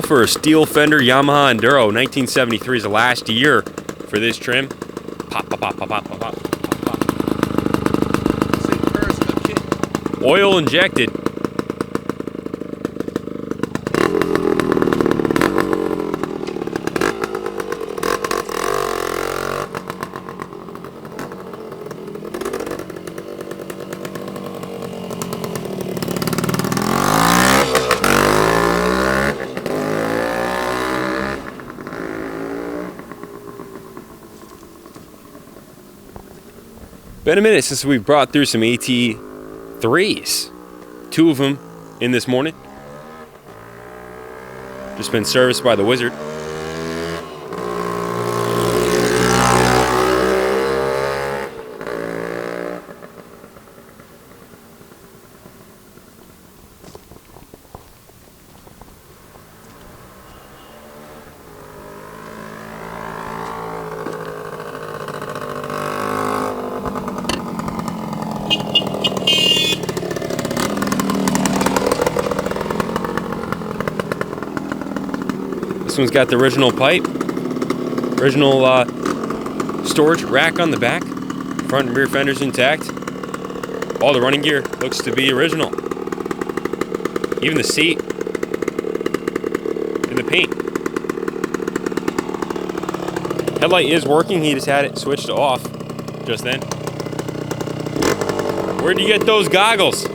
For a steel fender Yamaha Enduro, 1973 is the last year for this trim. Pop, pop, pop, pop, pop, pop, pop, pop. Oil injected. Been a minute since we've brought through some AT3s. 2 of them in this morning. Just been serviced by the Wizard. This one's got the original pipe, original storage rack on the back, front and rear fenders intact. All the running gear looks to be original. Even the seat and the paint. Headlight is working, he just had it switched off just then. Where'd you get those goggles?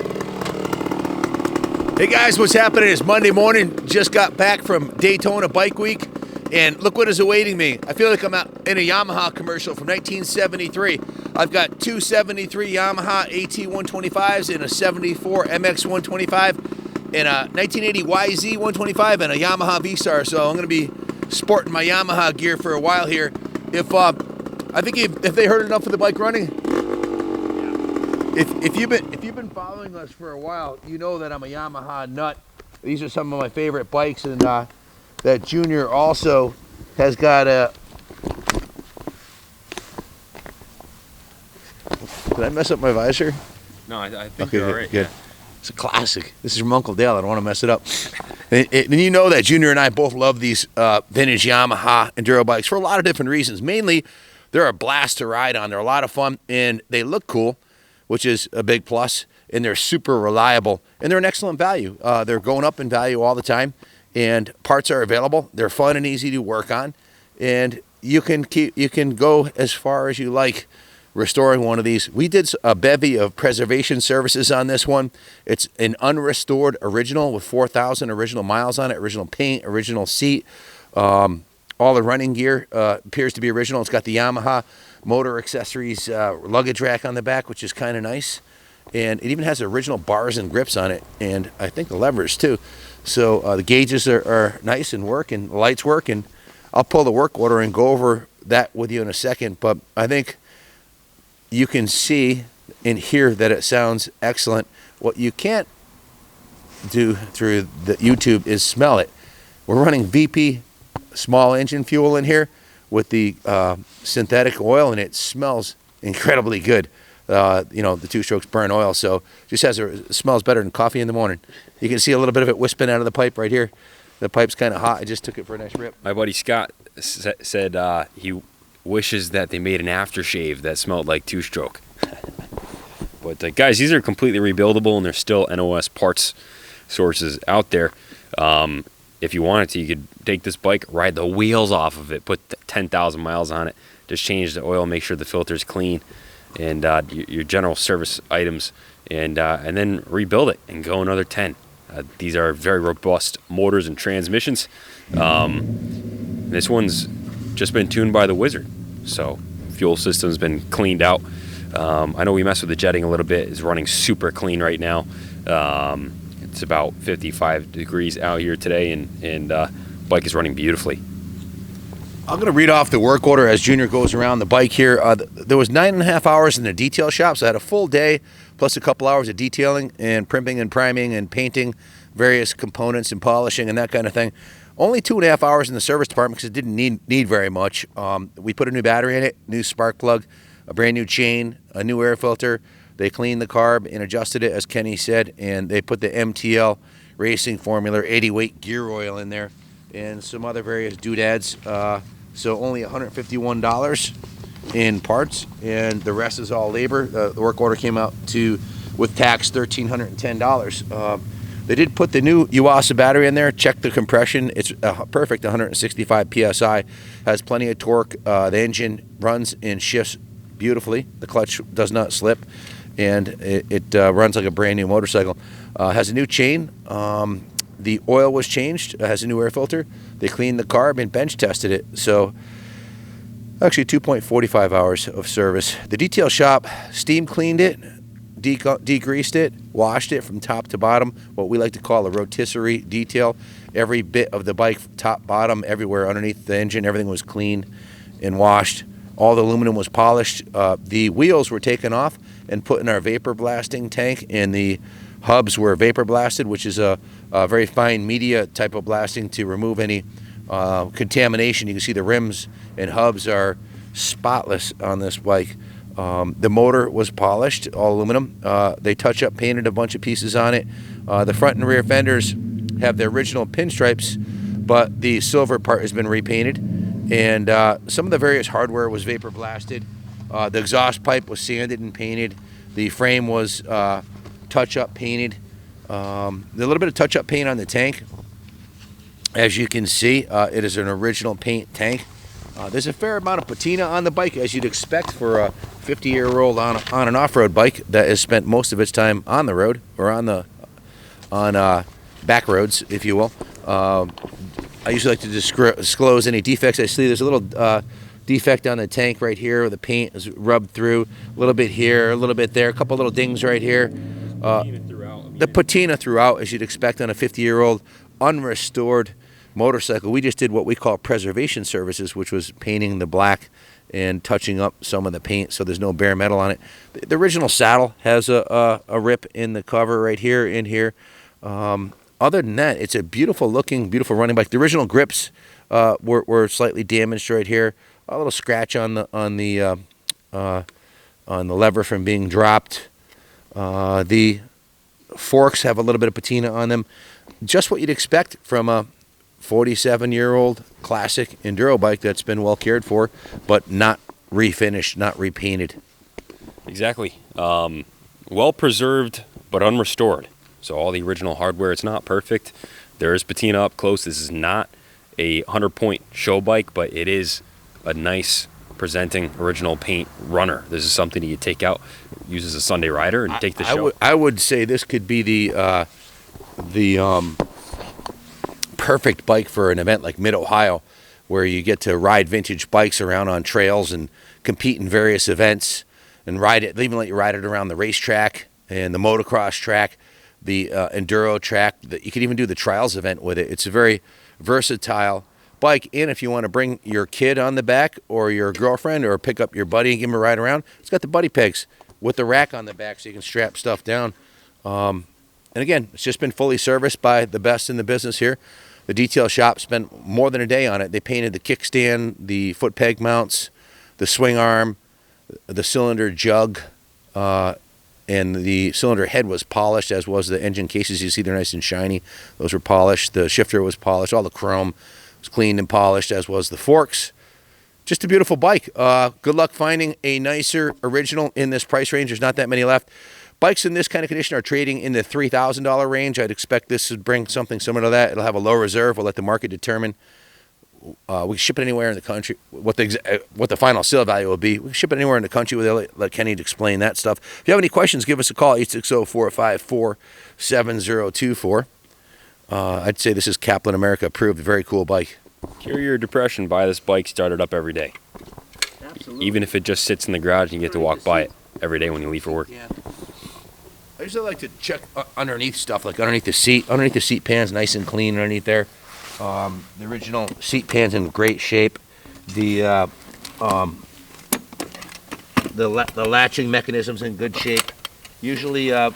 Hey guys, what's happening? It's Monday morning. Just got back from Daytona Bike Week, and look what is awaiting me. I feel like I'm out in a Yamaha commercial from 1973. I've got two 73 Yamaha AT125s and a 74 MX125 and a 1980 YZ125 and a Yamaha V-Star. So I'm going to be sporting my Yamaha gear for a while here. If they heard enough of the bike running. If you've been following us for a while, you know that I'm a Yamaha nut. These are some of my favorite bikes, and that Junior also has got a. Did I mess up my visor? No, I think you're all right. Good. Yeah. It's a classic. This is from Uncle Dale. I don't want to mess it up. And you know that Junior and I both love these vintage Yamaha Enduro bikes for a lot of different reasons. Mainly, they're a blast to ride on. They're a lot of fun, and they look cool, which is a big plus, and they're super reliable, and they're an excellent value. They're going up in value all the time, and parts are available. They're fun and easy to work on, and you can go as far as you like restoring one of these. We did a bevy of preservation services on this one. It's an unrestored original with 4,000 original miles on it, original paint, original seat. All the running gear appears to be original. It's got the Yamaha motor accessories luggage rack on the back, which is kind of nice, and it even has original bars and grips on it, and I think the levers too. So the gauges are nice and work, and the lights work, and I'll pull the work order and go over that with you in a second. But I think you can see and hear that it sounds excellent. What you can't do through the YouTube is smell it. We're running VP small engine fuel in here with the synthetic oil, and it smells incredibly good. You know, the 2-strokes burn oil, so just it smells better than coffee in the morning. You can see a little bit of it wisping out of the pipe right here. The pipe's kind of hot. I just took it for a nice rip. My buddy Scott said he wishes that they made an aftershave that smelled like 2-stroke. But guys, these are completely rebuildable, and there's still NOS parts sources out there. If you wanted to, you could take this bike, ride the wheels off of it, put 10,000 miles on it, just change the oil, make sure the filter's clean, and your general service items, and then rebuild it and go another 10. These are very robust motors and transmissions. This one's just been tuned by the Wizard, so fuel system's been cleaned out. I know we messed with the jetting a little bit. It's running super clean right now. It's about 55 degrees out here today, and bike is running beautifully. I'm going to read off the work order as Junior goes around the bike here. There was 9.5 hours in the detail shop, so I had a full day plus a couple hours of detailing and primping and priming and painting various components and polishing and that kind of thing. Only 2.5 hours in the service department because it didn't need very much. We put a new battery in it, new spark plug, a brand new chain, a new air filter. They cleaned the carb and adjusted it, as Kenny said, and they put the MTL Racing Formula 80 weight gear oil in there. and some other various doodads. So only $151 in parts, and the rest is all labor. The work order came out to, with tax, $1,310. They did put the new Yuasa battery in there. Check the compression. It's perfect, 165 psi. Has plenty of torque. The engine runs and shifts beautifully. The clutch does not slip, and it runs like a brand new motorcycle. Has a new chain. The oil was changed. It has a new air filter. They cleaned the carb and bench tested it. So actually 2.45 hours of service. The detail shop steam cleaned it, degreased it, washed it from top to bottom, what we like to call a rotisserie detail. Every bit of the bike, top, bottom, everywhere underneath the engine, everything was cleaned and washed. All the aluminum was polished. The wheels were taken off and put in our vapor blasting tank, and the hubs were vapor blasted, which is a very fine media type of blasting to remove any contamination. You can see the rims and hubs are spotless on this bike. The motor was polished, all aluminum. They touch-up painted a bunch of pieces on it. The front and rear fenders have the original pinstripes, but the silver part has been repainted. And some of the various hardware was vapor blasted. The exhaust pipe was sanded and painted. The frame was touch-up painted. A little bit of touch-up paint on the tank. As you can see, it is an original paint tank. There's a fair amount of patina on the bike, as you'd expect for a 50-year-old on an off-road bike that has spent most of its time on the road, or on back roads, if you will. I usually like to disclose any defects I see. There's a little defect on the tank right here where the paint is rubbed through. A little bit here, a little bit there, a couple little dings right here. The patina throughout, as you'd expect on a 50-year-old unrestored motorcycle. We just did what we call preservation services, which was painting the black and touching up some of the paint so there's no bare metal on it. The original saddle has a rip in the cover right here, in here. Other than that, it's a beautiful looking, beautiful running bike. The original grips were slightly damaged right here. A little scratch on the lever from being dropped. The forks have a little bit of patina on them. Just what you'd expect from a 47-year-old classic enduro bike that's been well cared for, but not refinished, not repainted. Exactly. Well preserved, but unrestored. So all the original hardware, it's not perfect. There is patina up close. This is not a 100-point show bike, but it is a nice presenting original paint runner. This is something that you take out, use as a Sunday rider, and take the show. I would say this could be the perfect bike for an event like Mid-Ohio, where you get to ride vintage bikes around on trails and compete in various events and ride it. They even let you ride it around the racetrack and the motocross track, the enduro track. You could even do the trials event with it. It's a very versatile bike, and if you want to bring your kid on the back or your girlfriend or pick up your buddy and give him a ride around, it's got the buddy pegs with the rack on the back so you can strap stuff down. And again, it's just been fully serviced by the best in the business here. The detail shop spent more than a day on it. They painted the kickstand, the foot peg mounts, the swing arm, the cylinder jug, and the cylinder head was polished, as was the engine cases. You see they're nice and shiny. Those were polished. The shifter was polished. All the chrome was cleaned and polished, as was the forks. Just a beautiful bike. Good luck finding a nicer original in this price range. There's not that many left. Bikes in this kind of condition are trading in the $3,000 range. I'd expect this to bring something similar to that. It'll have a low reserve. We'll let the market determine. We can ship it anywhere in the country. What the final sale value will be. We can ship it anywhere in the country. We'll let Kenny explain that stuff. If you have any questions, give us a call, 860-454-7024. I'd say this is Kaplan America approved. A very cool bike. Cure your depression. Buy this bike. Start it up every day. Absolutely. Even if it just sits in the garage and you get to walk by it every day when you leave for work. Yeah. I usually like to check underneath stuff, like underneath the seat. Underneath the seat pan's nice and clean underneath there. The original seat pan's in great shape. The latching mechanism's in good shape. Usually, you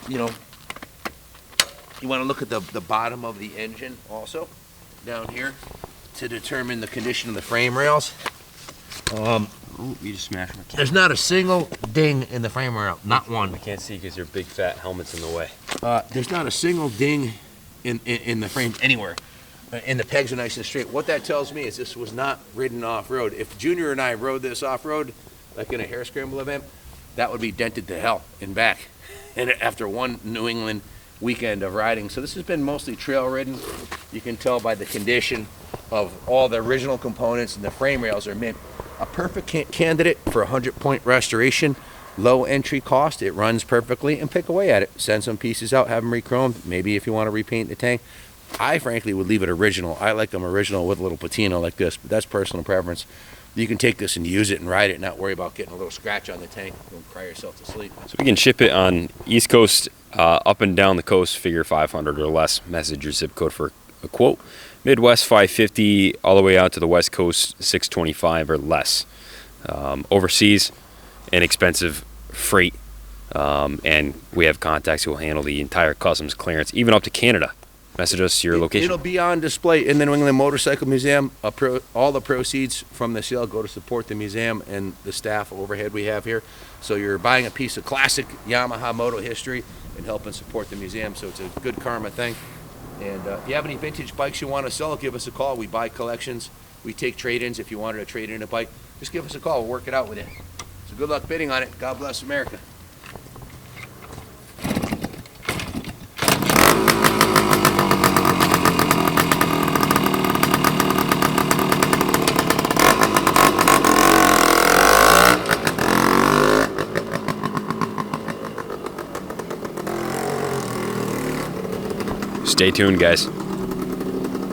want to look at the bottom of the engine also, down here, to determine the condition of the frame rails. Ooh, you just smashed my camera. There's not a single ding in the frame rail, not one. I can't see because your big fat helmet's in the way. There's not a single ding in the frame anywhere. and the pegs are nice and straight. What that tells me is this was not ridden off-road. If Junior and I rode this off-road, like in a hare scramble event, that would be dented to hell and back. And after one New England weekend of riding. So this has been mostly trail ridden. You can tell by the condition of all the original components, and the frame rails are mint. A perfect candidate for a 100-point restoration. Low entry cost. It runs perfectly, and pick away at it. Send some pieces out, have them re-chromed. Maybe if you want to repaint the tank. I frankly would leave it original. I like them original with a little patina like this, but that's personal preference. You can take this and use it and ride it and not worry about getting a little scratch on the tank. Don't cry yourself to sleep. So we can ship it on East Coast, up and down the coast, figure 500 or less. Message your zip code for a quote. Midwest 550, all the way out to the West Coast 625 or less. Overseas, inexpensive freight, and we have contacts who will handle the entire customs clearance, even up to Canada. Message us your location. It'll be on display in the New England Motorcycle Museum. All the proceeds from the sale go to support the museum and the staff overhead we have here. So you're buying a piece of classic Yamaha moto history and helping support the museum. So it's a good karma thing. And if you have any vintage bikes you want to sell, give us a call. We buy collections. We take trade-ins. If you wanted to trade in a bike, just give us a call. We'll work it out with you. So good luck bidding on it. God bless America. Stay tuned, guys.